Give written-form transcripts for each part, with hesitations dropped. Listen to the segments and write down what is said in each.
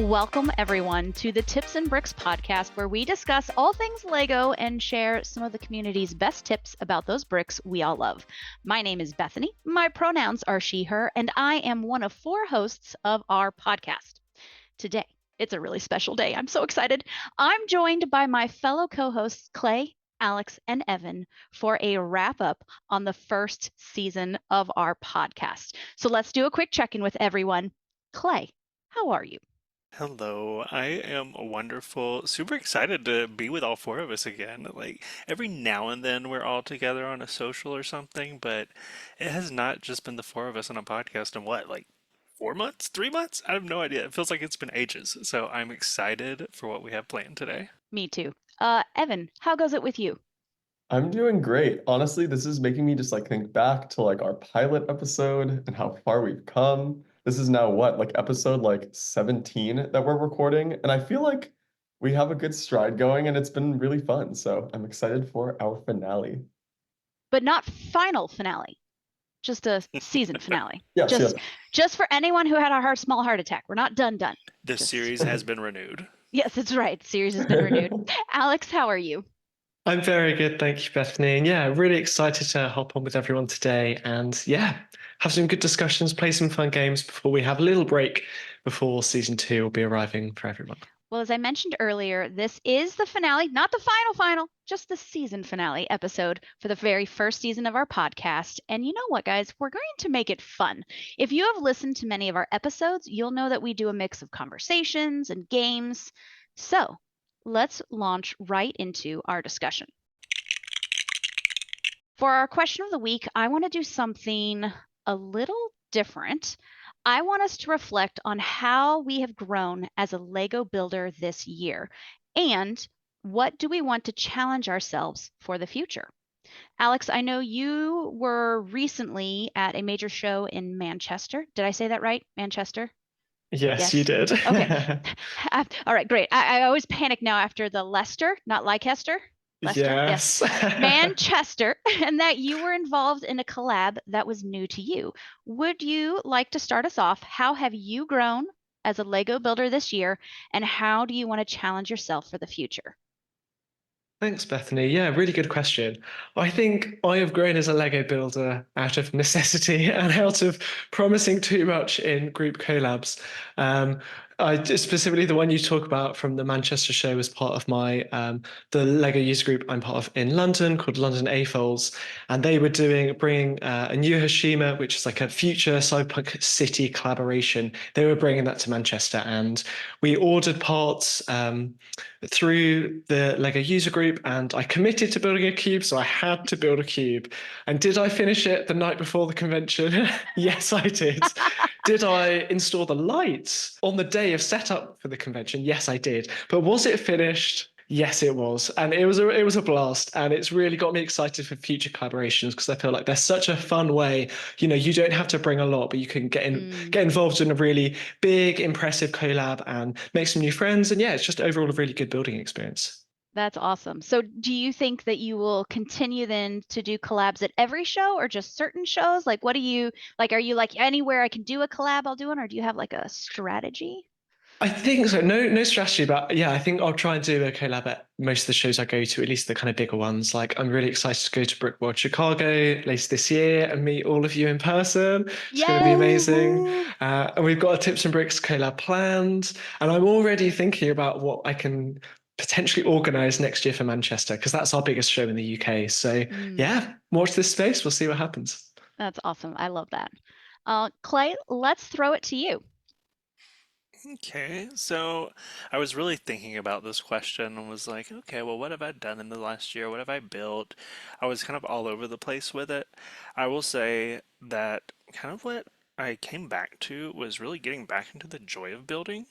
Welcome, everyone, to the Tips&Bricks Podcast, where we discuss all things Lego and share some of the community's best tips about those bricks we all love. My name is Bethany. My pronouns are she, her, and I am one of 4 hosts of our podcast. Today, it's a really special day. I'm so excited. I'm joined by my fellow co-hosts, Clay, Alex, and Evan, for a wrap-up on the first season of our podcast. So let's do a quick check-in with everyone. Clay, how are you? Hello, I am wonderful. Super excited to be with all 4 of us again. Like every now and then we're all together on a social or something, but it has not just been the 4 of us on a podcast in what, like 4 months, 3 months? I have no idea. It feels like it's been ages. So I'm excited for what we have planned today. Me too. Evan, how goes it with you? I'm doing great. Honestly, this is making me just think back to our pilot episode and how far we've come. This is now what, episode 17 that we're recording, and I feel like we have a good stride going and it's been really fun. So I'm excited for our finale. But not final finale, just a season finale. Yes, yes. Just for anyone who had a small heart attack. We're not done. The series has been renewed. Yes, that's right. The series has been renewed. Alex, how are you? I'm very good, thank you, Bethany. And yeah, really excited to hop on with everyone today and have some good discussions, play some fun games before we have a little break before season 2 will be arriving for everyone. Well, as I mentioned earlier, this is the finale, not the final, just the season finale episode for the very first season of our podcast. And you know what, guys? We're going to make it fun. If you have listened to many of our episodes, you'll know that we do a mix of conversations and games. So let's launch right into our discussion. For our question of the week, I want to do something a little different. I want us to reflect on how we have grown as a Lego builder this year, and what do we want to challenge ourselves for the future? Alex, I know you were recently at a major show in Manchester. Did I say that right? Manchester? Yes, you did. Okay. All right, great. I always panic now after the Leicester, not Leicester. Leicester? Yes. Manchester, and that you were involved in a collab that was new to you. Would you like to start us off? How have you grown as a Lego builder this year, and how do you want to challenge yourself for the future? Thanks, Bethany. Yeah, really good question. I think I have grown as a Lego builder out of necessity and out of promising too much in group collabs. Specifically the one you talk about from the Manchester show was part of my the Lego user group I'm part of in London called London AFOLs, and they were bringing a new Hiroshima, which is like a future cyberpunk city collaboration. They were bringing that to Manchester, and we ordered parts through the Lego user group, and I committed to building a cube, so I had to build a cube. And did I finish it the night before the convention? Yes, I did. Did I install the lights on the day of setup for the convention? Yes, I did. But was it finished? Yes, it was. And it was a blast. And it's really got me excited for future collaborations because I feel like they're such a fun way. You know, you don't have to bring a lot, but you can get involved in a really big, impressive collab and make some new friends. And yeah, it's just overall a really good building experience. That's awesome. So do you think that you will continue then to do collabs at every show or just certain shows? Like, what do you like? Are you like anywhere I can do a collab, I'll do one, or do you have like a strategy? I think so. No strategy, but yeah, I think I'll try and do a collab at most of the shows I go to, at least the kind of bigger ones. Like I'm really excited to go to Brick World Chicago later this year and meet all of you in person. It's going to be amazing. And we've got a Tips and Bricks collab planned. And I'm already thinking about what I can potentially organize next year for Manchester, because that's our biggest show in the UK. So yeah, watch this space. We'll see what happens. That's awesome. I love that. Clay, let's throw it to you. Okay, so I was really thinking about this question and was like, okay, well, what have I done in the last year? What have I built? I was kind of all over the place with it. I will say that kind of what I came back to was really getting back into the joy of building.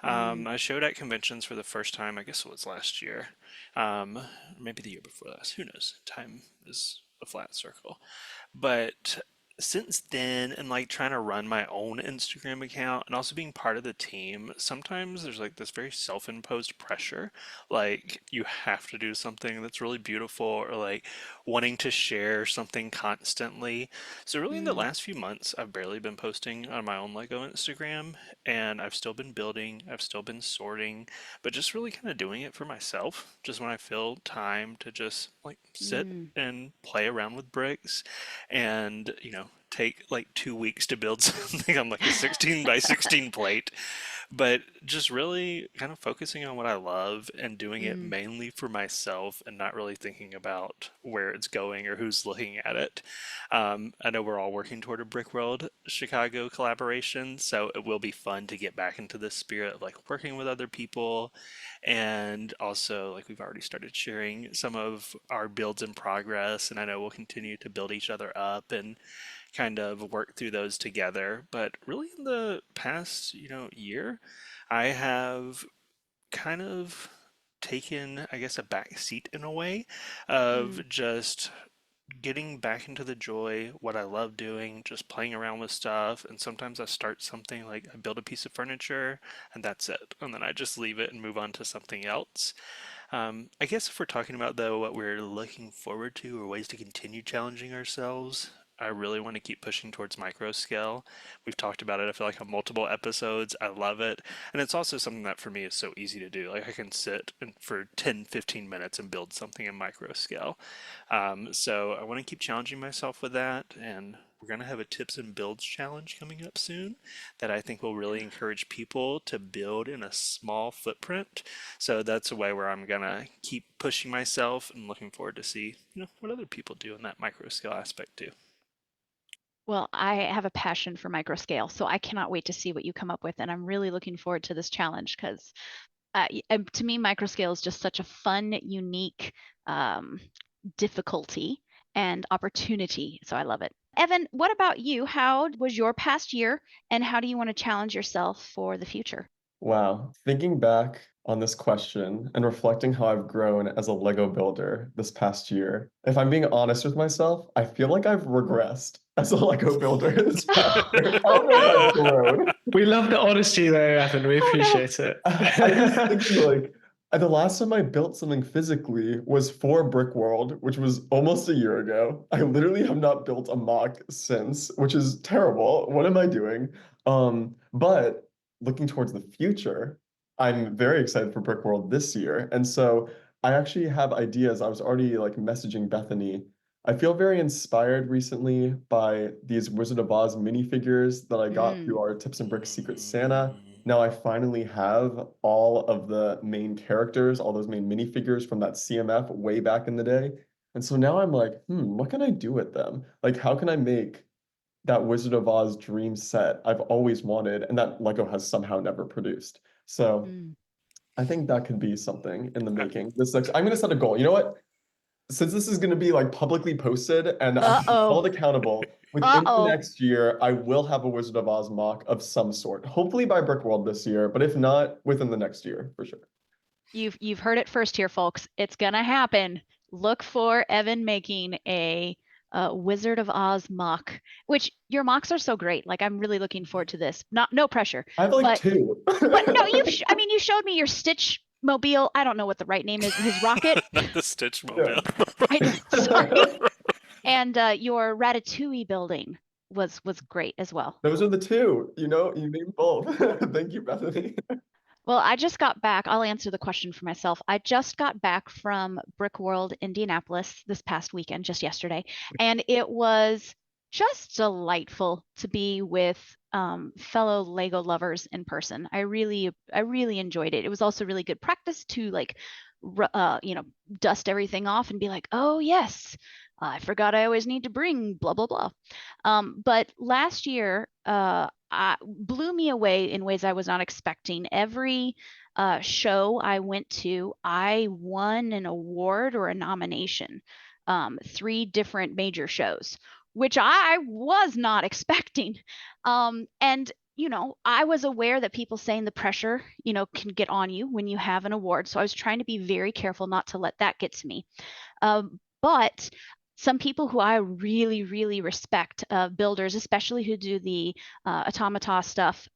I showed at conventions for the first time, I guess it was last year, maybe the year before last, who knows? Time is a flat circle. But since then, and like trying to run my own Instagram account and also being part of the team, sometimes there's like this very self-imposed pressure. Like you have to do something that's really beautiful, or like wanting to share something constantly. So really in the Mm, last few months, I've barely been posting on my own Lego Instagram, and I've still been building, I've still been sorting, but just really kind of doing it for myself, just when I feel time to just like sit mm, and play around with bricks and, take like 2 weeks to build something on like a 16 by 16 plate, but just really kind of focusing on what I love and doing it mm, mainly for myself and not really thinking about where it's going or who's looking at it. I know we're all working toward a Brick World Chicago collaboration, so it will be fun to get back into the spirit of like working with other people. And also, like, we've already started sharing some of our builds in progress, and I know we'll continue to build each other up and kind of work through those together. But really, in the past, year, I have kind of taken, I guess, a back seat in a way of mm, just getting back into the joy, what I love doing, just playing around with stuff. And sometimes I start something like I build a piece of furniture and that's it. And then I just leave it and move on to something else. I guess if we're talking about, though, what we're looking forward to or ways to continue challenging ourselves, I really want to keep pushing towards micro scale. We've talked about it, I feel like, on multiple episodes. I love it. And it's also something that for me is so easy to do. Like, I can sit for 10, 15 minutes and build something in micro scale. So I want to keep challenging myself with that. And we're going to have a tips and builds challenge coming up soon that I think will really encourage people to build in a small footprint. So that's a way where I'm gonna keep pushing myself and looking forward to see, what other people do in that micro scale aspect too. Well, I have a passion for micro scale, so I cannot wait to see what you come up with. And I'm really looking forward to this challenge because to me, micro scale is just such a fun, unique um, difficulty and opportunity. So I love it. Evan, what about you? How was your past year, and how do you want to challenge yourself for the future? Wow. Thinking back on this question and reflecting how I've grown as a Lego builder this past year, if I'm being honest with myself, I feel like I've regressed as a Lego builder this past year. I don't know if I've Oh no! grown. We love the honesty though, Evan. We Oh no! appreciate it. I'm just thinking like the last time I built something physically was for Brick World, which was almost a year ago. I literally have not built a mock since, which is terrible. What am I doing? But looking towards the future, I'm very excited for Brick World this year. And so I actually have ideas. I was already like messaging Bethany. I feel very inspired recently by these Wizard of Oz minifigures that I got through Mm, our Tips and Bricks Secret Santa. Mm. Now I finally have all of the main characters, all those main minifigures from that CMF way back in the day. And so now I'm like, what can I do with them? Like, how can I make that Wizard of Oz dream set I've always wanted and that Lego has somehow never produced? So mm. I think that could be something in the making. I'm gonna set a goal. You know what? Since this is going to be like publicly posted and I'm Uh-oh. held accountable, within the Uh-oh. next year, I will have a Wizard of Oz mock of some sort. Hopefully by Brick World this year, but if not, within the next year for sure. You've heard it first here, folks. It's gonna happen. Look for Evan making a Wizard of Oz mock, which your mocks are so great. Like I'm really looking forward to this. Not no pressure, I have like but two. no, I mean you showed me your Stitch mobile. I don't know what the right name is. His rocket. The Stitch Yeah. Mobile. Sorry. And your Ratatouille building was great as well. Those are the two. You named both. Thank you, Bethany. Well, I just got back. I'll answer the question for myself. I just got back from Brick World, Indianapolis this past weekend, just yesterday, and it was just delightful to be with fellow Lego lovers in person. I really enjoyed it. It was also really good practice to like, dust everything off and be like, oh yes, I forgot I always need to bring blah blah blah. But last year, blew me away in ways I was not expecting. Every show I went to, I won an award or a nomination. Three different major shows, which I was not expecting. And I was aware that people saying the pressure, can get on you when you have an award. So I was trying to be very careful not to let that get to me. But some people who I really, really respect, builders, especially who do the automata stuff,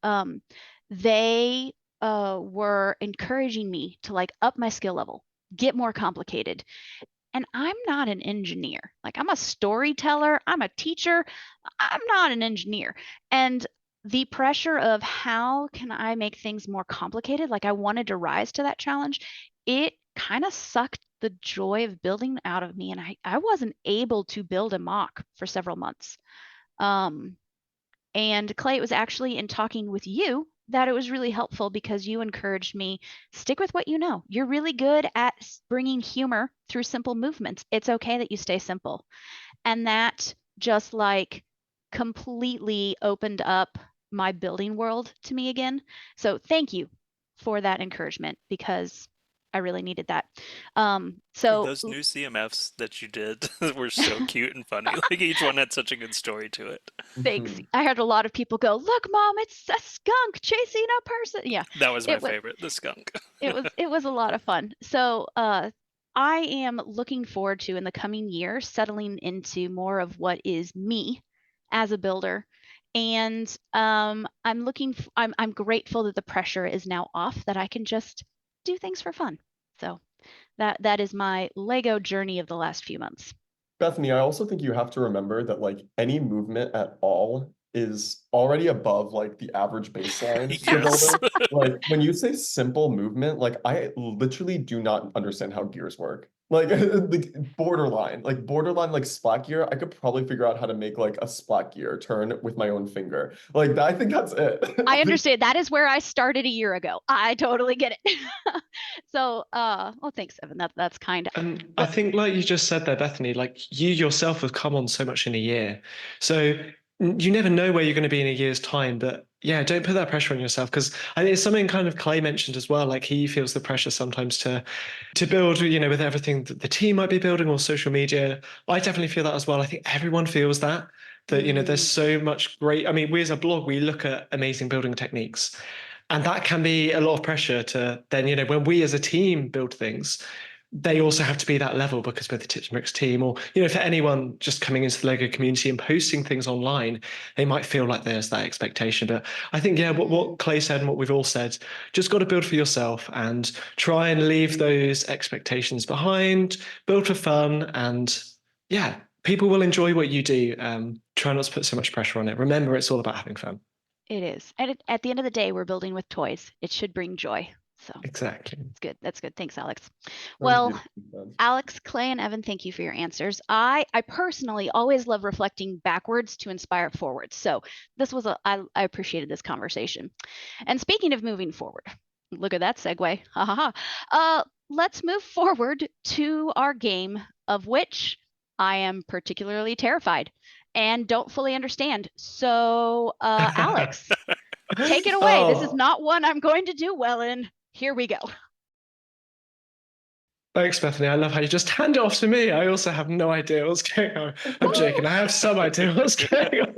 they were encouraging me to like up my skill level, get more complicated. And I'm not an engineer. Like, I'm a storyteller, I'm a teacher, I'm not an engineer. And the pressure of how can I make things more complicated, like I wanted to rise to that challenge, it kind of sucked the joy of building out of me. And I wasn't able to build a mock for several months. And Clay, it was actually in talking with you that it was really helpful because you encouraged me, stick with what you know. You're really good at bringing humor through simple movements. It's okay that you stay simple. And that just like completely opened up my building world to me again. So thank you for that encouragement because I really needed that. Those new CMFs that you did were so cute and funny. Like each one had such a good story to it. Thanks. Mhm. I heard a lot of people go, "Look, Mom, it's a skunk chasing a person." Yeah, That was my it was favorite, the skunk. it was a lot of fun. So I am looking forward to in the coming year settling into more of what is me as a builder. And I'm grateful that the pressure is now off, that I can just do things for fun. So that is my Lego journey of the last few months. Bethany, I also think you have to remember that like any movement at all is already above like the average baseline for Yes. building. Like when you say simple movement, like I literally do not understand how gears work. Like, borderline, like splat gear, I could probably figure out how to make like a splat gear turn with my own finger. Like I think that's it. I understand. That is where I started a year ago. I totally get it. So, well, thanks, Evan. That's kind. And I think, like you just said there, Bethany, like you yourself have come on so much in a year. So you never know where you're going to be in a year's time. But yeah, don't put that pressure on yourself, because I think it's something kind of Clay mentioned as well. Like he feels the pressure sometimes to build, with everything that the team might be building or social media. I definitely feel that as well. I think everyone feels that. That, there's so much great. I mean, we as a blog, we look at amazing building techniques. And that can be a lot of pressure to then, when we as a team build things, they also have to be that level, because we're the Tips and Bricks team, or for anyone just coming into the Lego community and posting things online, they might feel like there's that expectation. But I think what Clay said and what we've all said, just got to build for yourself and try and leave those expectations behind, build for fun, and yeah, people will enjoy what you do. Try not to put so much pressure on it. Remember, it's all about having fun. It is. And at the end of the day, we're building with toys. It should bring joy. So Exactly. it's good. That's good. Thanks, Alex. That was Well, beautifully said. Alex, Clay, and Evan, thank you for your answers. I personally always love reflecting backwards to inspire forward. So this was I appreciated this conversation. And speaking of moving forward, look at that segue. Ha ha ha. Let's move forward to our game, of which I am particularly terrified and don't fully understand. So, Alex, take it away. This is Oh. not one I'm going to do well in. Here we go. Thanks, Bethany. I love how you just hand it off to me. I also have no idea what's going on. I'm joking. I have some idea what's going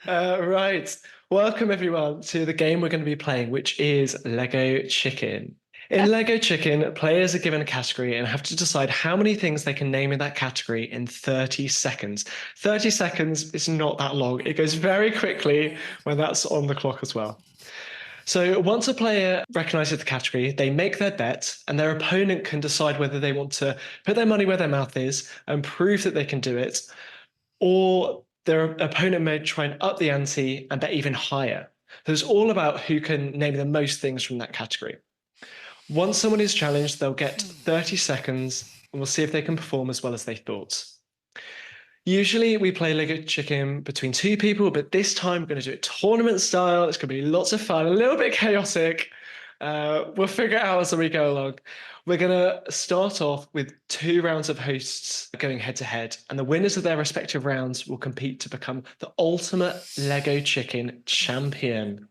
on. Right. Welcome, everyone, to the game we're going to be playing, which is Lego Chicken. In Lego Chicken, players are given a category and have to decide how many things they can name in that category in 30 seconds. 30 seconds is not that long. It goes very quickly when that's on the clock as well. So once a player recognizes the category, they make their bet, and their opponent can decide whether they want to put their money where their mouth is and prove that they can do it, or their opponent may try and up the ante and bet even higher. So it's all about who can name the most things from that category. Once someone is challenged, they'll get 30 seconds, and we'll see if they can perform as well as they thought. Usually we play Lego Chicken between two people, but this time we're going to do it tournament style. It's going to be lots of fun, a little bit chaotic. We'll figure it out as we go along. We're going to start off with 2 rounds of hosts going head to head, and the winners of their respective rounds will compete to become the ultimate Lego Chicken champion.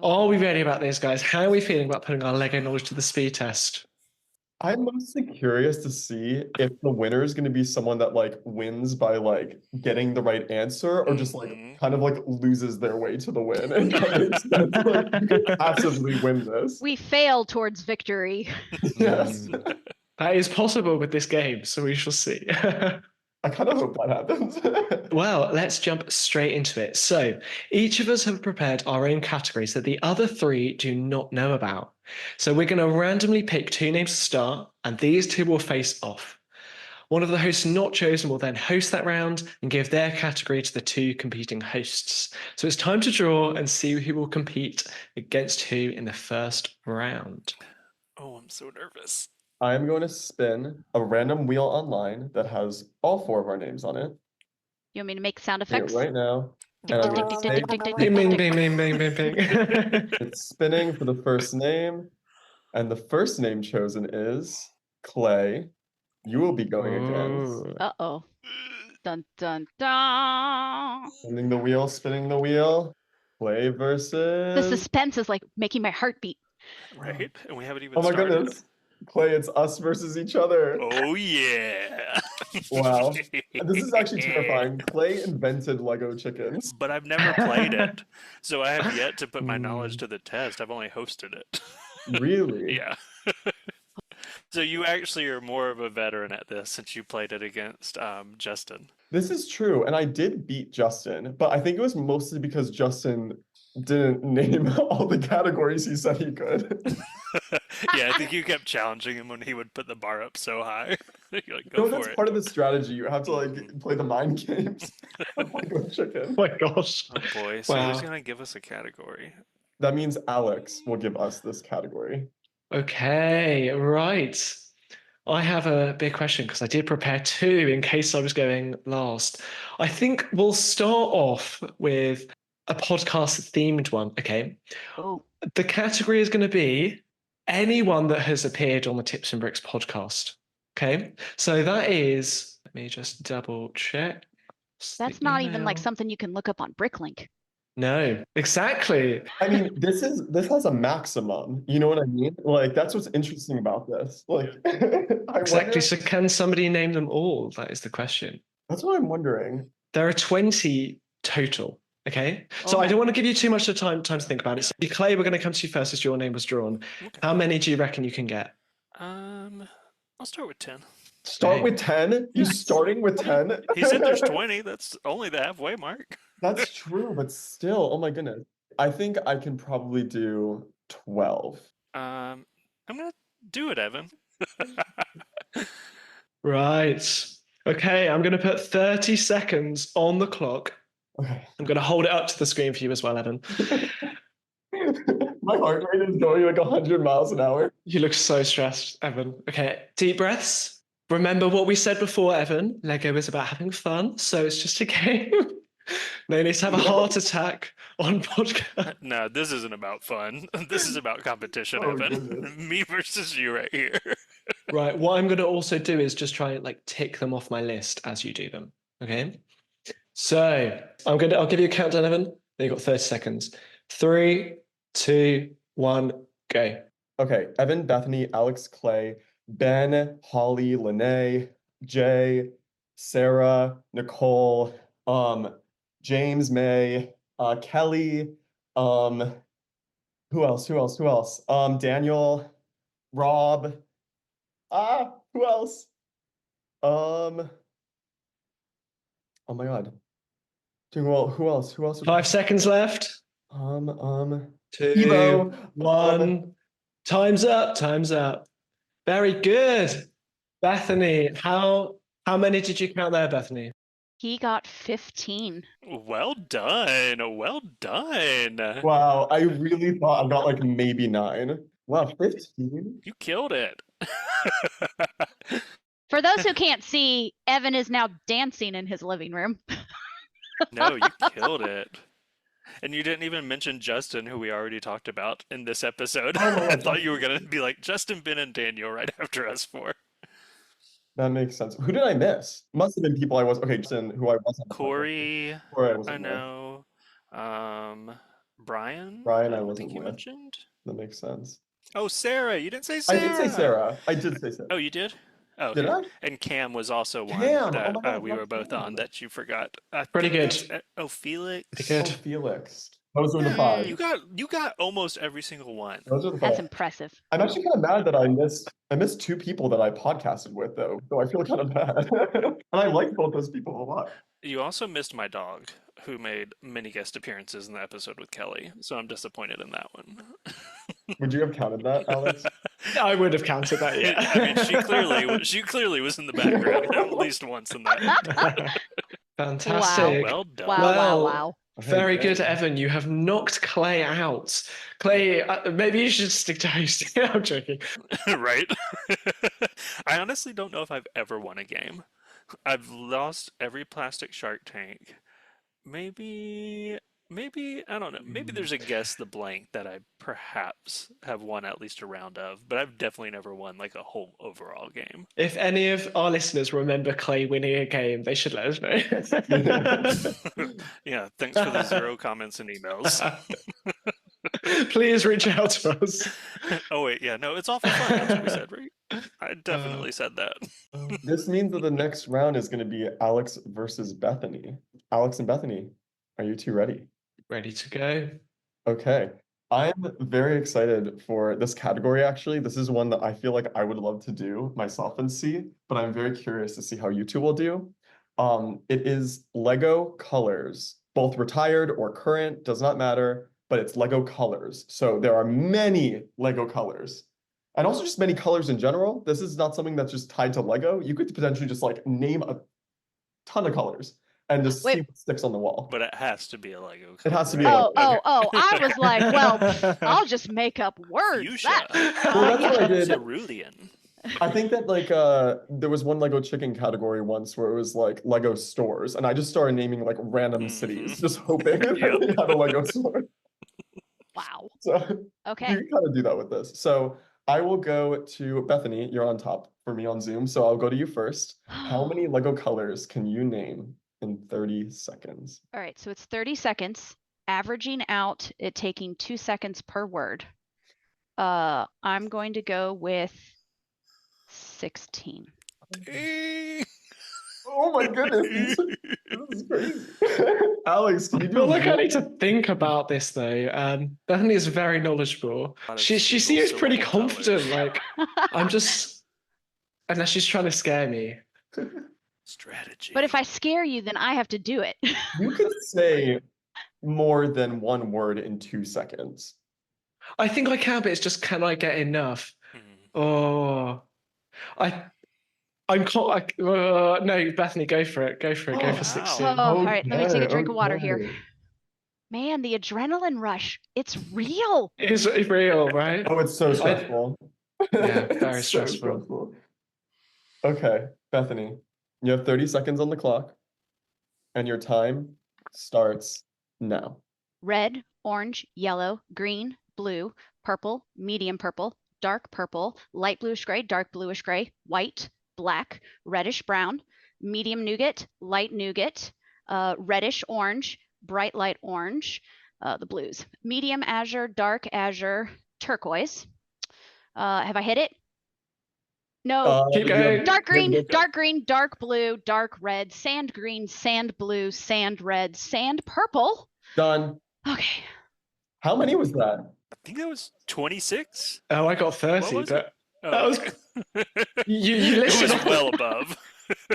Are we ready about this, guys? How are we feeling about putting our Lego knowledge to the speed test? I'm mostly curious to see if the winner is going to be someone that like wins by like getting the right answer, or just like kind of like loses their way to the win. And that makes sense. Like you can passively win this. We fail towards victory. Yes. That is possible with this game, so we shall see. I kind of hope that happens. Well, let's jump straight into it. So each of us have prepared our own categories that the other 3 do not know about. So we're going to randomly pick 2 names to start, and these 2 will face off. One of the hosts not chosen will then host that round and give their category to the two competing hosts. So it's time to draw and see who will compete against who in the first round. Oh, I'm so nervous. I'm going to spin a random wheel online that has all 4 of our names on it. You want me to make sound Doing it effects? right now. Tick, And tick, I'm tick, going tick, to tick, tick, tick, Bing, tick, bing, tick, bing, bing, bing, bing, bing. It's spinning for the first name. And the first name chosen is Clay. You will be going against. Ooh. Uh-oh. Dun, dun, dun. Spinning the wheel, spinning the wheel. Clay The versus. suspense is like making my heart beat. Right? And we haven't even Oh my started. goodness. Clay, it's us versus each other. Oh, yeah. Wow. This is actually terrifying. Clay invented Lego chickens. But I've never played it. So I have yet to put my knowledge Hmm. to the test. I've only hosted it. Really? Yeah. So you actually are more of a veteran at this since you played it against Justin. This is true. And I did beat Justin, but I think it was mostly because Justin didn't name all the categories he said he could. Yeah, I think you kept challenging him when he would put the bar up so high. You're like, go No, for that's it. part of the strategy. You have to like play the mind games of Lego chicken. Oh my gosh. Oh boy, so who's Wow. gonna give us a category? That means Alex will give us this category. Okay, right. I have a big question because I did prepare 2 in case I was going last. I think we'll start off with a podcast themed one. Okay. Oh, The category is going to be anyone that has appeared on the Tips and Bricks podcast. Okay. So that is, let me just double check. that's not even like something you can look up on Bricklink. No, exactly. I mean, this has a maximum. You know what I mean? Like that's what's interesting about this. Like I Exactly. wonder, So can somebody name them all? That is the question. that's what I'm wondering. There are 20 total. Okay. So Oh I my- don't want to give you too much time to think about it. So Clay, we're going to come to you first as your name was drawn. Okay. How many do you reckon you can get? I'll start with 10. Start Okay. with 10? You Yes. starting with 10? He said there's 20. That's only the halfway mark. That's true, but still, oh my goodness. I think I can probably do 12. I'm gonna do it, Evan. Right. Okay. I'm going to put 30 seconds on the clock. Okay. I'm going to hold it up to the screen for you as well, Evan. My heart rate is going like 100 miles an hour. You look so stressed, Evan. Okay. Deep breaths. Remember what we said before, Evan. Lego is about having fun, so it's just a game. No need to have a heart attack on podcast. No, this isn't about fun. This is about competition, Oh, Evan. goodness. Me versus you right here. Right. What I'm going to also do is just try and like tick them off my list as you do them. Okay. So I'll give you a countdown, Evan. Then you've got 30 seconds. 3, 2, 1, go. Okay, Evan, Bethany, Alex, Clay, Ben, Holly, Lene, Jay, Sarah, Nicole, James, May, Kelly, who else? Daniel, Rob, who else? Oh my God. Doing well, who else? 5 seconds left. 2, Evo, 1. Time's up. Very good. Bethany, how many did you count there, Bethany? He got 15. Well done. Well done. Wow, I really thought I got like maybe 9. Wow, 15? You killed it. For those who can't see, Evan is now dancing in his living room. No, you killed it. And you didn't even mention Justin, who we already talked about in this episode. Oh my I God, thought you were going to be like Justin, Ben, and Daniel right after us 4. That makes sense. Who did I miss? Must have been people I was okay, Justin, who I wasn't. Corey, Corey I I wasn't with. know. Brian, Brian, I don't wasn't think you with. mentioned. That makes sense. Oh, Sarah, you didn't say I Sarah. did say Sarah. I did say Sarah. Oh, you did? Oh, Did okay. I? And Cam was also one Cam, oh that my God, we not were both Cam. on that you forgot. I Pretty think good. that's- Oh, Felix. Pretty good. Oh, Felix. Those were the Hmm. 5. You got almost every single one. Those are the That's 5. impressive. I'm actually kind of mad that I missed 2 people that I podcasted with though. So I feel kind of bad. And I like both those people a lot. You also missed my dog, who made many guest appearances in the episode with Kelly. So I'm disappointed in that one. Would you have counted that, Alex? I would have counted that, yeah. I mean, she clearly was in the background at least once in that. Fantastic. Well done. Wow. Very great. good, Evan. You have knocked Clay out. Clay, maybe you should stick to hosting. I'm joking. Right? I honestly don't know if I've ever won a game. I've lost every plastic Shark Tank. Maybe, I don't know. Maybe there's a guess the blank that I perhaps have won at least a round of, but I've definitely never won like a whole overall game. If any of our listeners remember Clay winning a game, they should let us know. Yeah, thanks for the 0 comments and emails. Please reach out to us. Oh wait, yeah, no, it's awful fun. That's what we said, right? I definitely said that. This means that the next round is going to be Alex versus Bethany. Alex and Bethany, are you two ready? Ready to go. Okay. I'm very excited for this category, actually. This is one that I feel like I would love to do myself and see, but I'm very curious to see how you two will do. It is Lego colors, both retired or current, does not matter, but it's Lego colors. So there are many Lego colors. And also just many colors in general. This is not something that's just tied to Lego. You could potentially just like name a ton of colors and just see what sticks on the wall. But it has to be a Lego color. It has to be. Oh, I was like, well, I'll just make up words. Fuchsia. Well, that's what I did. Cerulean. I think that like there was one Lego chicken category once where it was like Lego stores, and I just started naming like random cities, just hoping that we had a Lego store. Wow. So Okay. you can kind of do that with this. So I will go to Bethany. You're on top for me on Zoom, so I'll go to you first. How many Lego colors can you name in 30 seconds? All right, so it's 30 seconds, averaging out it taking 2 seconds per word. I'm going to go with 16. Oh my goodness. This is crazy. Alex, can you I do feel like I need to think about this though. Bethany is very knowledgeable. She seems pretty confident. Like I'm just, unless she's trying to scare me. Strategy. But if I scare you, then I have to do it. You could say more than one word in 2 seconds. I think I can, but it's just, can I get enough? Oh, no, Bethany, go for it. Go for 16. Oh, all right, let me take a drink of water here. Man, the adrenaline rush, it's real. It's real, right? Oh, it's so stressful. Yeah, very It's so stressful. Okay, Bethany, you have 30 seconds on the clock, and your time starts now. Red, orange, yellow, green, blue, purple, medium purple, dark purple, light bluish gray, dark bluish gray, white, black, reddish brown, medium nougat, light nougat, reddish orange, bright light orange, the blues, medium azure, dark azure, turquoise. Have I hit it? No. Keep going. Dark green, dark green, dark blue, dark red, sand green, sand blue, sand red, sand purple. Done. Okay. How many was that? I think that was 26. Oh, I got 30, What was but Oh, that was you it listed was off well above.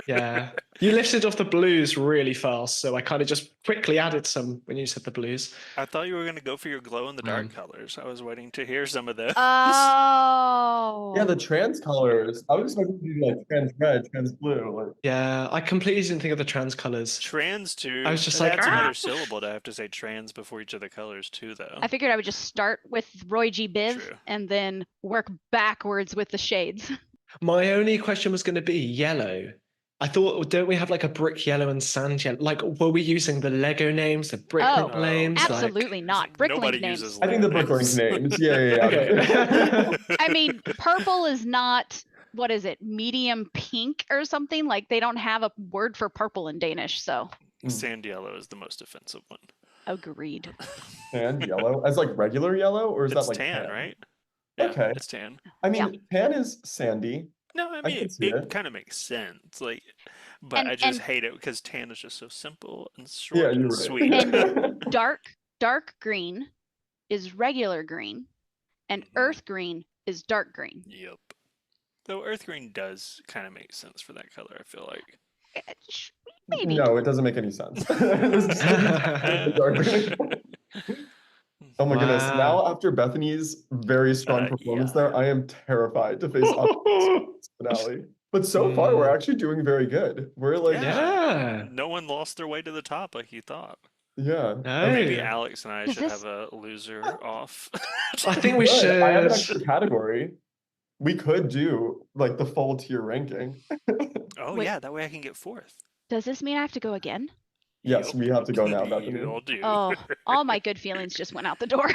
Yeah, you lifted off the blues really fast, so I kind of just quickly added some when you said the blues. I thought you were going to go for your glow in the dark colors. I was waiting to hear some of those. Oh. Yeah, the trans colors. I was expecting to do like trans red, trans blue. Like... Yeah, I completely didn't think of the trans colors. Trans too. I was just it like, adds another syllable to have to say trans before each of the colors too, though. I figured I would just start with Roy G. Biv True. and then work backwards with the shades. My only question was going to be yellow. I thought, don't we have like a brick yellow and sand yellow? Like, were we using the Lego names, the Bricklink Oh, names? Absolutely not. Bricklink Nobody names. uses I think the Lego Bricklink names. Yeah. Okay. I mean, purple is not, what is it, medium pink or something? Like they don't have a word for purple in Danish, so. Sand yellow is the most offensive one. Agreed. Sand yellow? As like regular yellow, or is It's that like tan, tan? right? Yeah, Okay. it's tan. I mean, tan is sandy. No, I I mean can see it. it kind of makes sense. Like, but And- I just and- hate it because tan is just so simple and short Yeah, and you're sweet. right. Dark green is regular green, and earth green is dark green. Yep. Though earth green does kind of make sense for that color, I feel like. Maybe. No, it doesn't make any sense. This is dark green. Oh my goodness. Wow. Now, after Bethany's very strong performance Yeah. there, I am terrified to face up to this finale. But so far, we're Mm, actually doing very good. We're like, Yeah. yeah. No one lost their way to the top like you thought. yeah. Or maybe No. Alex and I Is should have this a loser off. I We think we could. I have an should. extra category. We could do like the full tier ranking. Oh Wait. yeah, that way I can get fourth. Does this mean I have to go again? Yes, we have to go now, Bethany. You'll do. Oh, all my good feelings just went out the door.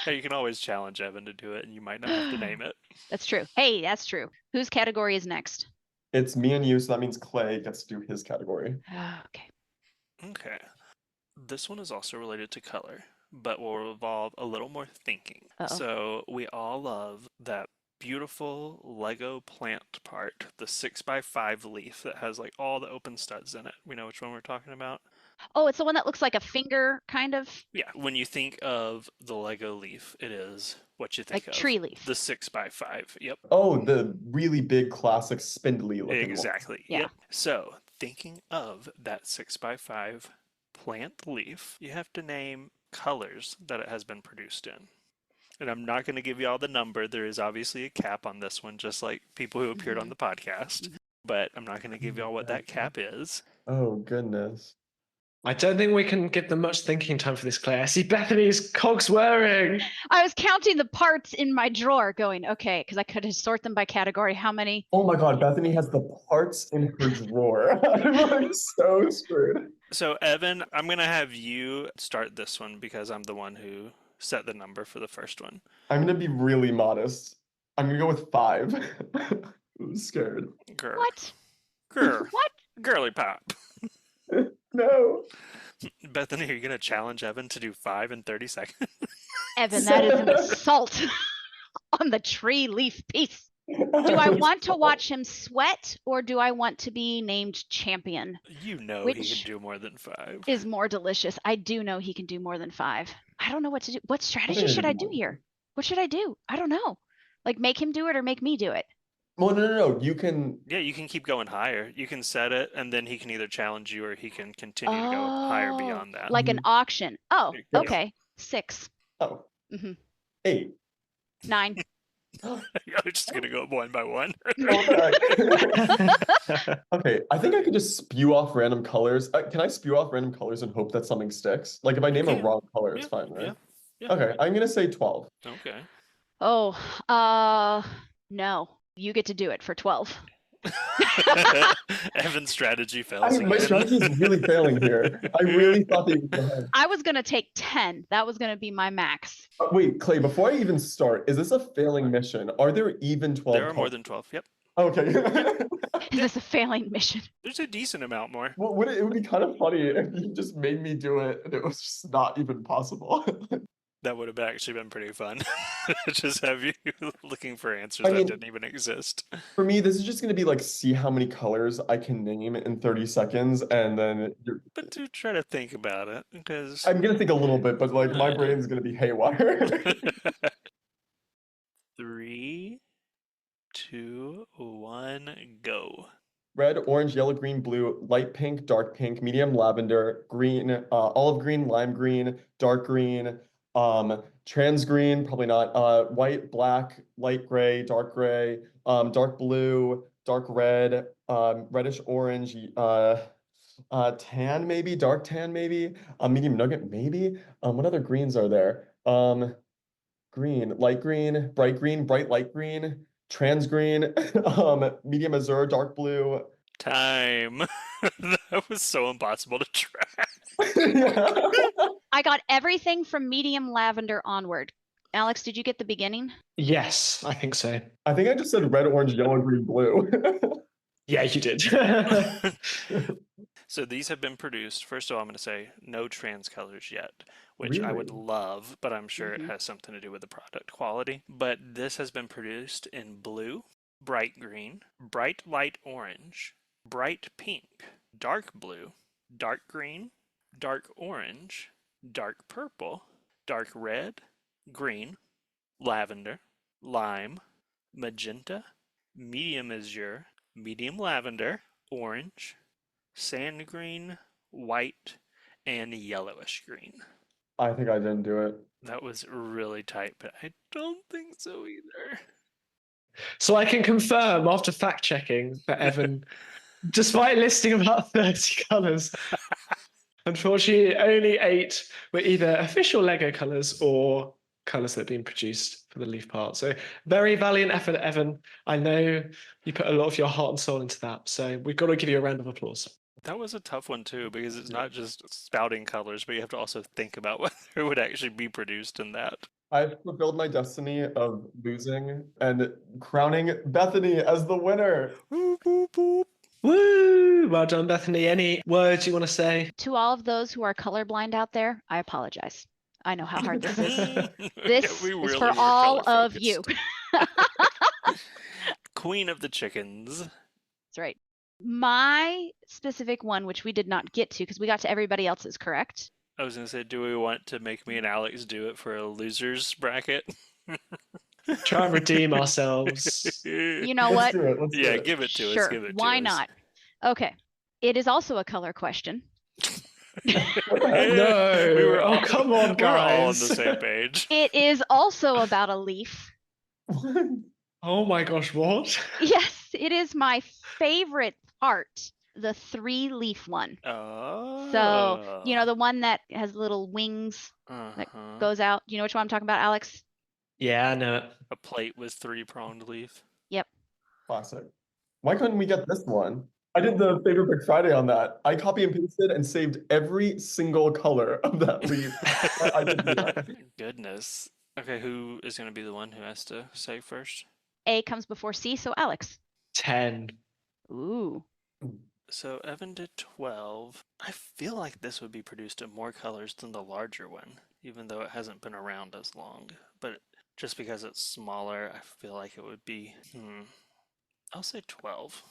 Hey, you can always challenge Evan to do it, and you might not have to name it. That's true. Hey, that's true. Whose category is next? It's me and you, so that means Clay gets to do his category. Okay. Okay. This one is also related to color, but will involve a little more thinking. Uh-oh. So we all love that beautiful Lego plant part, the 6x5 leaf that has like all the open studs in it. We know which one we're talking about. Oh, it's the one that looks like a finger, kind of Yeah, when you think of the Lego leaf, it is what you think like of. tree leaf. The 6x5. Yep. Oh, the really big classic spindly looking one. Exactly. Yeah. Yep. So, thinking of that 6x5 plant leaf, you have to name colors that it has been produced in. And I'm not going to give you all the number. There is obviously a cap on this one, just like people who appeared on the podcast. But I'm not going to give you all what that cap is. Oh, goodness. I don't think we can give them much thinking time for this, Claire. I see Bethany's cogs whirring. I was counting the parts in my drawer going, okay, because I could sort them by category. How many? Oh my God, Bethany has the parts in her drawer. I'm like so screwed. So, Evan, I'm going to have you start this one because I'm the one who set the number for the first one. I'm gonna be really modest. I'm gonna go with 5. I'm scared. Grr. What? Grr. What? Girly pop. No. Bethany, are you going to challenge Evan to do 5 in 30 seconds? Evan, that is an assault on the tree leaf piece. Do I want to watch him sweat or do I want to be named champion? You know he Which can do more than 5. is more delicious. I do know he can do more than 5. I don't know what to do. What strategy think I should can I do do more than here? What should I do? I don't know. Like make him do it or make me do it? Well, no. You can. Yeah, you can keep going higher. You can set it, and then he can either challenge you or he can continue to go higher Oh, beyond that. like an auction. Oh, Yes. okay. 6. Oh. Mm-hmm. 8. 9. You're just going to go one by one. Okay, I think I could just spew off random colors. Can I spew off random colors and hope that something sticks? Like if I name a can. wrong color, it's Yeah, fine, right? yeah. Okay, I'm gonna say 12. Okay. Oh, no. You get to do it for 12. Evan's strategy fails My again. strategy is really failing here. I really thought that you would go ahead. I was going to take 10. That was going to be my max. Wait, Clay, before I even start, is this a failing mission? Are there even 12 There are more colors? than 12. Yep. Okay. Is this a failing mission? There's a decent amount more. Well, it would be kind of funny if you just made me do it and it was just not even possible. That would have actually been pretty fun. Just have you looking for answers I that mean- didn't even exist. For me, this is just going to be like, see how many colors I can name in 30 seconds, and then But do try to think about it, because I'm going to think a little bit, but like my brain's going to be haywire. 3, 2, 1, go. Red, orange, yellow, green, blue, light pink, dark pink, medium lavender, green, olive green, lime green, dark green, trans green, probably not, white, black, light gray, dark blue, dark red, reddish orange, tan maybe, dark tan maybe, medium nugget maybe. What other greens are there? Green, light green, bright light green, trans green, medium azure, dark blue. Time. That was so impossible to track. Yeah. I got everything from medium lavender onward. Alex, did you get the beginning? Yes, I think so. I think I just said red, orange, yellow, green, blue. Yeah, you did. So these have been produced. First of all, I'm going to say no trans colors yet, which I would Really? love, but I'm sure it has something to do with the product quality. But this has been produced in blue, bright green, bright light orange, bright pink, dark blue, dark green, dark orange, dark purple, dark red, green, lavender, lime, magenta, medium azure, medium lavender, orange, sand green, white, and yellowish green. I think I didn't do it. That was really tight, but I don't think so either. So I can confirm after fact checking that Evan, despite listing about 30 colours, unfortunately only 8 were either official Lego colours or colours that have been produced for the leaf part. So very valiant effort, Evan. I know you put a lot of your heart and soul into that. So we've got to give you a round of applause. That was a tough one too, because it's not just spouting colors, but you have to also think about whether it would actually be produced in that. I've fulfilled my destiny of losing and crowning Bethany as the winner. Boop, boop, boop. Woo! Well done, Bethany. Any words you want to say? To all of those who are colorblind out there, I apologize. I know how hard this is. Yeah, This we is really for were all color of you. focused. Queen of the chickens. That's right. My specific one, which we did not get to because we got to everybody else's, correct? I was gonna say, do we want to make me and Alex do it for a losers bracket? Try and redeem ourselves. You know Let's what? do it. Let's do Yeah, it. give it to us. Sure. Give it to Why us. not? Okay. It is also a color question. No. We were all, come on, We're all on the guys. same page. It is also about a leaf. Oh my gosh, what? Yes, it is my favorite part, the 3-leaf one. Oh. So, you know, the one that has little wings that goes out. You know which one I'm talking about, Alex? Yeah, I know it. A plate with 3-pronged leaf. Classic. Why couldn't we get this one? I did the favorite pick Friday on that. I copy and pasted and saved every single color of that leaf. I did do that. Goodness. Okay, who is going to be the one who has to say first? A comes before C, so Alex. 10. Ooh. So Evan did 12. I feel like this would be produced in more colors than the larger one, even though it hasn't been around as long. But just because it's smaller, I feel like it would be, I'll say 12.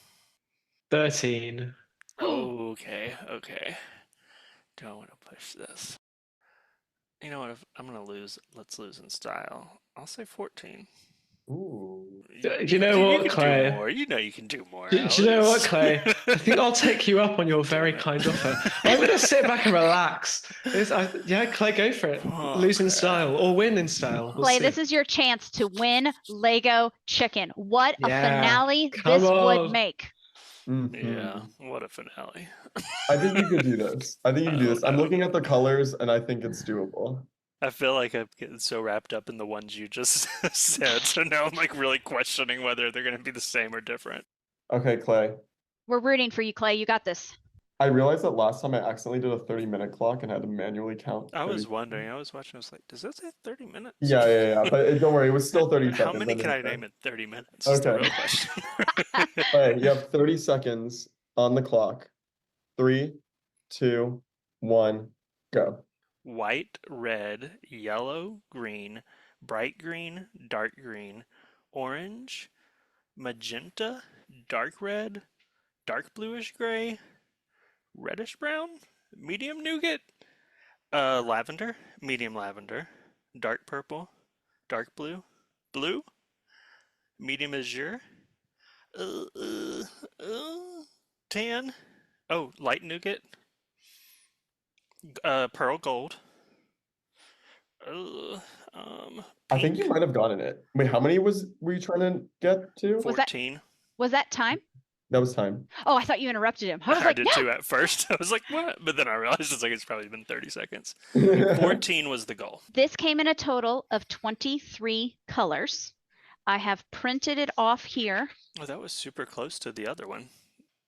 13. Okay. Don't want to push this. You know what? If I'm going to lose, let's lose in style. I'll say 14. Ooh. You know what, can Clay? do more. You know you can do more. Do you know what, Alex. Clay? I think I'll take you up on your very kind offer. I'm going to sit back and relax. Yeah, Clay, go for it. Oh, Lose in crap. style or win in style. We'll Clay, see. this is your chance to win Lego Chicken. What a Yeah, finale come this on. would make. Mhm. Yeah, what a finale. I think you could do this. I think you can do Oh, this. I'm no. looking at the colors and I think it's doable. I feel like I'm getting so wrapped up in the ones you just said, so now I'm like really questioning whether they're going to be the same or different. Okay, Clay. We're rooting for you, Clay. You got this. I realized that last time I accidentally did a 30-minute clock and had to manually count. I was 30 wondering, I was watching, I was like, does that say 30 minutes? Yeah. But don't worry, it was still 30 How seconds. many can I didn't name in 30 minutes? Is the Okay. real question. Okay, you have 30 seconds on the clock. 3, 2, 1, go. White, red, yellow, green, bright green, dark green, orange, magenta, dark red, dark bluish gray, reddish brown, medium nougat, lavender, medium lavender, dark purple, dark blue, blue, medium azure, tan, light nougat, pearl gold, I think you pink, might have gotten it. Wait, how many were you trying to get to? Was that- 14. Was that time? That was time. Oh, I thought you interrupted him. I was I like, did no. too at first. I was like, what? But then I realized it's probably been 30 seconds. 14 was the goal. This came in a total of 23 colors. I have printed it off here. Oh, that was super close to the other one.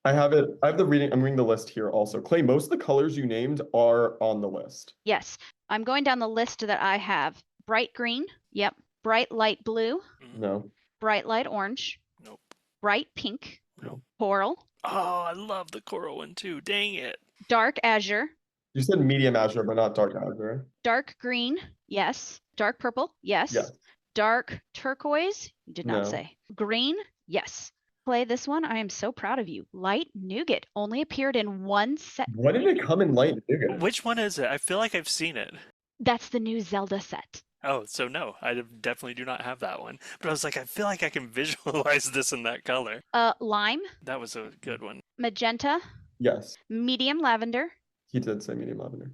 I have it. I'm reading the list here also. Clay, most of the colors you named are on the list. Yes, I'm going down the list that I have. Bright green. Yep. Bright light blue. No. Bright light orange. Nope. Bright pink. No. Coral. Oh, I love the coral one too. Dang it. Dark azure. You said medium azure, but not dark azure. Dark green. Yes. Dark purple. Yes. Yes. Dark turquoise. You did not No. say. Green. Yes. Clay, this one, I am so proud of you. Light nougat only appeared in one set. What did it come in light nougat? Which one is it? I feel like I've seen it. That's the new Zelda set. Oh, so no, I definitely do not have that one. But I was like, I feel like I can visualize this in that color. Lime, That was a good one. magenta, Yes, medium lavender, he did say medium lavender.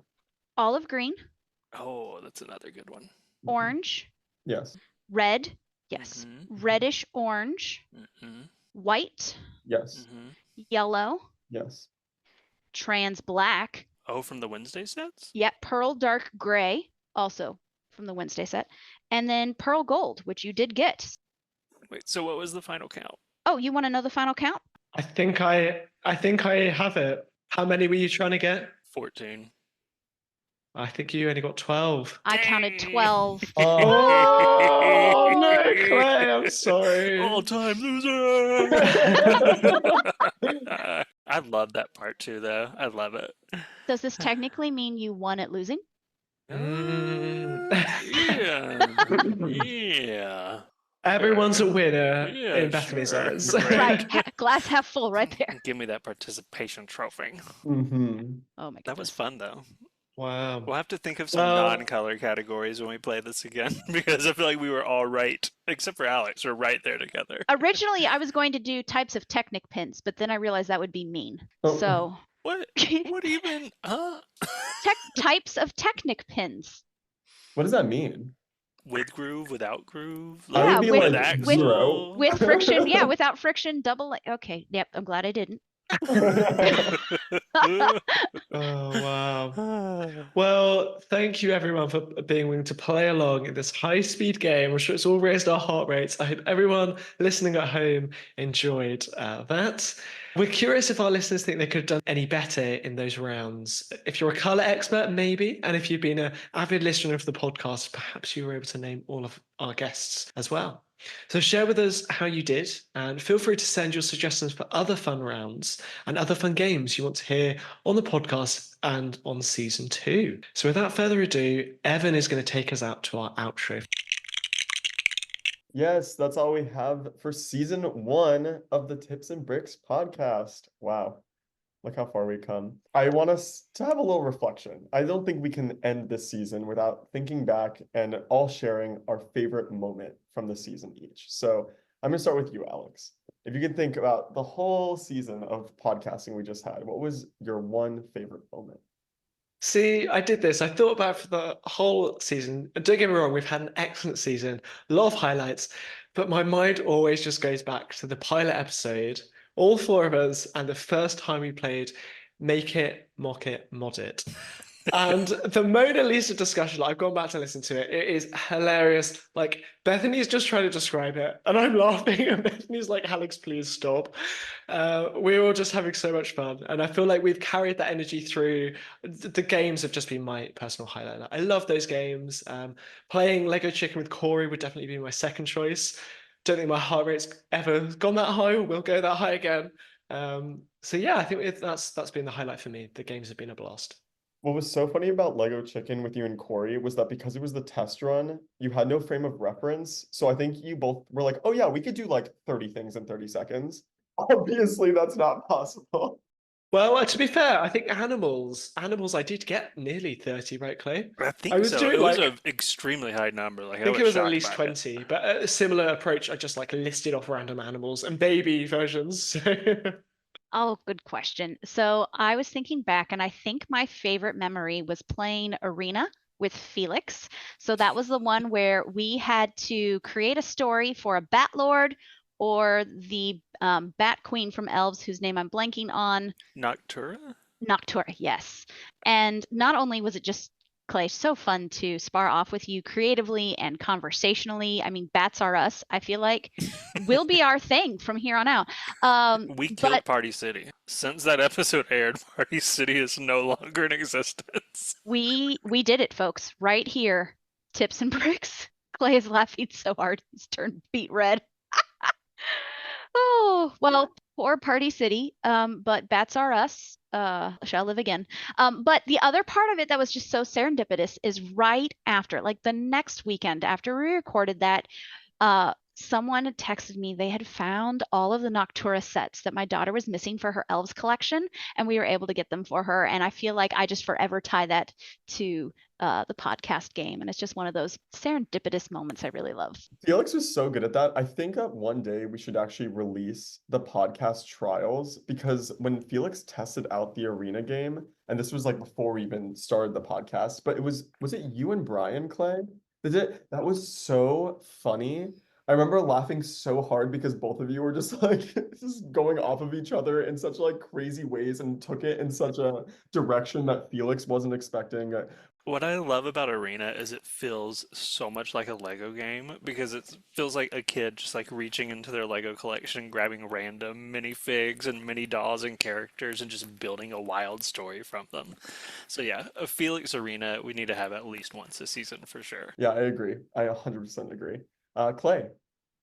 olive green, Oh, that's another good one. Orange, Yes. red, yes, Mhm. reddish orange, Mhm. white, Yes. Mhm. yellow, Yes. trans black, Oh, from the Wednesday sets? yep, pearl dark gray, also from the Wednesday set, and then pearl gold, which you did get. Wait, so what was the final count? Oh, you want to know the final count? I think I have it. How many were you trying to get? 14. I think you only got 12. I counted 12. Oh no, Clay, I'm sorry. All-time loser. I love that part too, though. I love it. Does this technically mean you won at losing? Yeah. Yeah. Everyone's a winner Yeah, in Bethany's sure. eyes. Right. Glass half full right there. Give me that participation trophy. Mm-hmm. Oh my goodness. That was fun, though. Wow. We'll have to think of some Well- non-color categories when we play this again, because I feel like we were all right, except for Alex. We're right there together. Originally, I was going to do types of Technic pins, but then I realized that would be mean. Oh. So What? What even? Huh? types of Technic pins. What does that mean? With groove, without groove? I would be with- like axle? zero. With friction, yeah, without friction, double. Okay, yep, I'm glad I didn't. Oh wow. Well, thank you everyone for being willing to play along in this high-speed game. I'm sure it's all raised our heart rates. I hope everyone listening at home enjoyed that. We're curious if our listeners think they could have done any better in those rounds. If you're a color expert, maybe, and if you've been an avid listener of the podcast, perhaps you were able to name all of our guests as well. So share with us how you did, and feel free to send your suggestions for other fun rounds and other fun games you want to hear on the podcast and on season 2. So without further ado, Evan is going to take us out to our outro. Yes, that's all we have for season 1 of the Tips and Bricks podcast. Wow. Look how far we've come. I want us to have a little reflection. I don't think we can end this season without thinking back and all sharing our favorite moment from the season each. So I'm going to start with you, Alex. If you can think about the whole season of podcasting we just had, what was your one favorite moment? See, I did this. I thought about it for the whole season. And don't get me wrong, we've had an excellent season, a lot of highlights, but my mind always just goes back to the pilot episode, all 4 of us, and the first time we played Make It, Mock It, Mod It. And the Mona Lisa discussion, I've gone back to listen to it. It is hilarious. Like, Bethany's just trying to describe it, and I'm laughing, and Bethany's like, Alex, please stop. We're all just having so much fun, and I feel like we've carried that energy through. The games have just been my personal highlight. I love those games. Playing Lego Chicken with Corey would definitely be my second choice. Don't think my heart rate's ever gone that high or will go that high again. So yeah, I think that's been the highlight for me. The games have been a blast. What was so funny about Lego Chicken with you and Corey was that because it was the test run, you had no frame of reference. So I think you both were like, oh yeah, we could do like 30 things in 30 seconds. Obviously, that's not possible. Well, to be fair, I think animals, I did get nearly 30, right, Clay? I think I was so. doing It was like- an extremely high number. Like I think it was at least shocked by it. 20, but a similar approach. I just like listed off random animals and baby versions. Oh, good question. So I was thinking back, and I think my favorite memory was playing Arena with Felix. So that was the one where we had to create a story for a Bat Lord or the Bat Queen from Elves, whose name I'm blanking on. Noctura? Noctura, yes. And not only was it just, Clay, so fun to spar off with you creatively and conversationally. I mean, bats are us, I feel like, will be our thing from here on out. We killed Party City. Since that episode aired, Party City is no longer in existence. We did it, folks, right here. Tips and Bricks. Clay is laughing so hard he's turned beet red. Oh, well, poor Party City. But bats are us. Shall live again. But the other part of it that was just so serendipitous is right after, like the next weekend after we recorded that, someone had texted me they had found all of the Noctura sets that my daughter was missing for her elves collection, and we were able to get them for her. And I feel like I just forever tie that to the podcast game, and it's just one of those serendipitous moments I really love. Felix was so good at that. I think that one day we should actually release the podcast trials, because when Felix tested out the arena game, and this was like before we even started the podcast, but was it you and Brian, Clay? That was so funny. I remember laughing so hard because both of you were just like just going off of each other in such like crazy ways and took it in such a direction that Felix wasn't expecting. What I love about Arena is it feels so much like a Lego game because it feels like a kid just like reaching into their Lego collection, grabbing random minifigs and mini dolls and characters and just building a wild story from them. So yeah, a Felix Arena we need to have at least once a season for sure. Yeah, I agree. I 100% agree. Clay,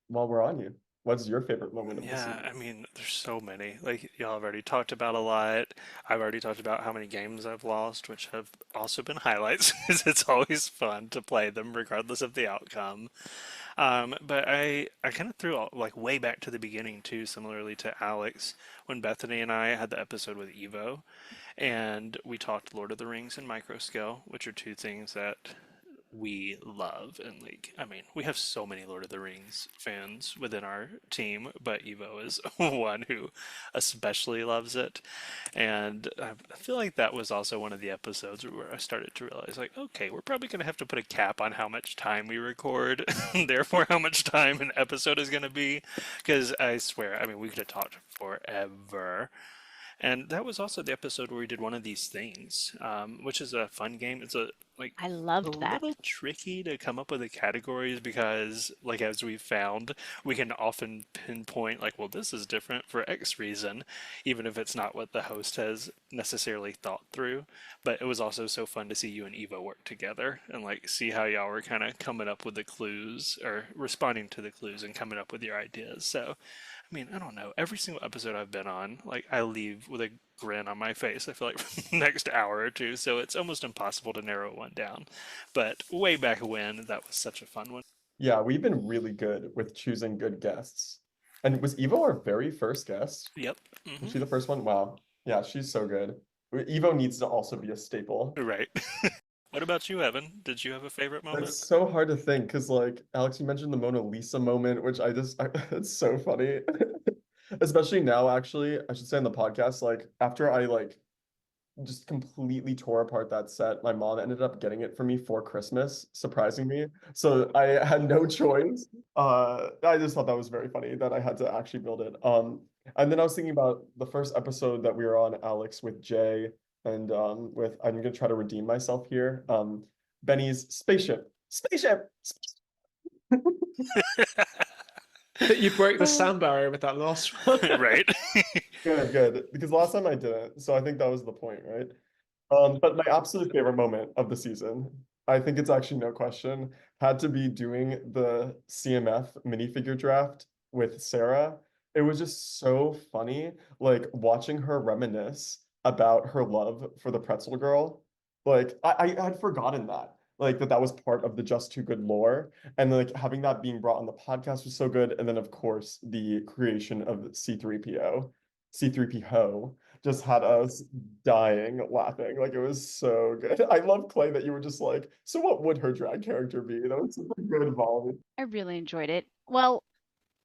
while we're on you, what's your favorite moment of the Yeah, season? I mean, there's so many. Like y'all have already talked about a lot. I've already talked about how many games I've lost, which have also been highlights because it's always fun to play them regardless of the outcome. But I kind of threw all, like way back to the beginning too, similarly to Alex, when Bethany and I had the episode with Evo, and we talked Lord of the Rings and Microscale, which are two things that we love. And like, I mean, we have so many Lord of the Rings fans within our team, but Evo is one who especially loves it. And I feel like that was also one of the episodes where I started to realize, like, okay, we're probably going to have to put a cap on how much time we record, therefore, how much time an episode is going to be. Because I swear, I mean, we could have talked forever. And that was also the episode where we did one of these things, which is a fun game. It's I a loved that. little tricky to come up with the categories because, like as we've found, we can often pinpoint like, well, this is different for X reason, even if it's not what the host has necessarily thought through. But it was also so fun to see you and Eva work together and like see how y'all were kind of coming up with the clues or responding to the clues and coming up with your ideas. So I mean, I don't know. Every single episode I've been on, like I leave with a grin on my face. I feel like for the next hour or two, so it's almost impossible to narrow one down. But way back when, that was such a fun one. Yeah, we've been really good with choosing good guests. And was Evo our very first guest? Yep. Was she the first one? Wow. Yeah, she's so good. Evo needs to also be a staple. Right. What about you, Evan? Did you have a favorite moment? It's so hard to think because, like, Alex, you mentioned the Mona Lisa moment, which it's so funny. Especially now, actually, I should say on the podcast, like, after I, like, just completely tore apart that set. My mom ended up getting it for me for Christmas, surprising me. So I had no choice. I just thought that was very funny that I had to actually build it. And then I was thinking about the first episode that we were on, Alex, with Jay and with I'm gonna try to redeem myself here. Benny's spaceship. Spaceship! You broke the sound barrier with that last one. Right. Good, good. Because last time I didn't, so I think that was the point, right? But my absolute favorite moment of the season, I think it's actually no question, had to be doing the CMF minifigure draft with Sarah. It was just so funny, like watching her reminisce about her love for the pretzel girl. Like I had forgotten that, like that was part of the Just Too Good lore, and like having that being brought on the podcast was so good. And then of course the creation of C3PO, C3PO just had us dying laughing. Like it was so good. I love Clay that you were just like, so what would her drag character be? That was such a good volley. I really enjoyed it. Well,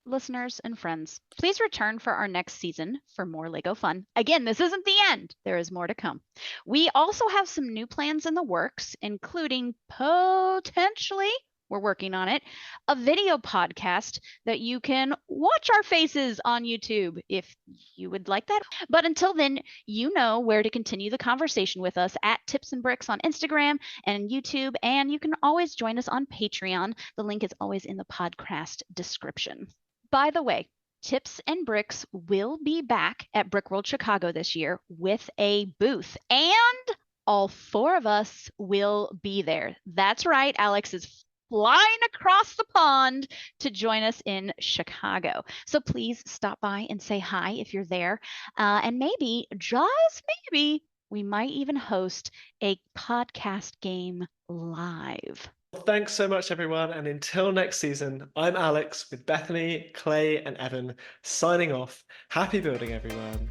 listeners and friends, please return for our next season for more Lego fun. Again, this isn't the end. There is more to come. We also have some new plans in the works, including potentially, we're working on it, a video podcast that you can watch our faces on YouTube if you would like that. But until then, you know where to continue the conversation with us at Tips and Bricks on Instagram and YouTube, and you can always join us on Patreon. The link is always in the podcast description. By the way, Tips and Bricks will be back at Brickworld Chicago this year with a booth, and all four of us will be there. That's right, Alex is flying across the pond to join us in Chicago. So please stop by and say hi if you're there. And maybe, just maybe, we might even host a podcast game live. thanks so much, everyone. And until next season, I'm Alex with Bethany, Clay, and Evan signing off. Happy building, everyone.